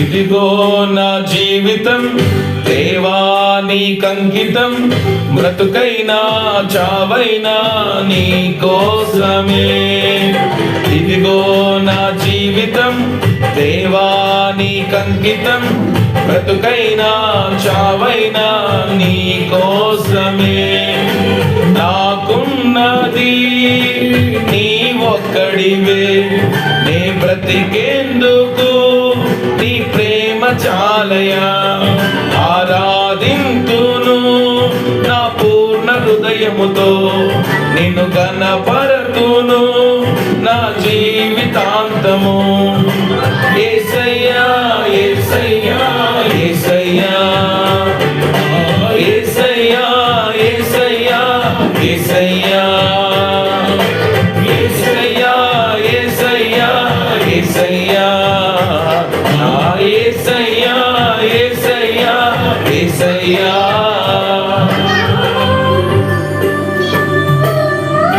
ఇదిగో నా జీవితం దేవా నీకంకితం, బ్రతుకైనా చావైనా నీ కోసమే. ఇదిగో నా జీవితం దేవా నీకంకితం, బ్రతుకైనా చావైనా నీ కోసమే. నాకున్నది నీ ఒక్కడివే, నే బ్రతికేందుకు నీ ప్రేమ చాలయా. ఆరాధింతును నా పూర్ణ హృదయముతో, నిన్ను ఘనపరతును నా జీవితాంతము. యేసయ్యా యేసయ్యా యేసయ్యా యేసయ్యా యేసయ్యా యేసయ్యా యేసయ్యా యేసయ్యా యేసయ్యా నా యేసయ్యా యేసయ్యా యేసయ్యా.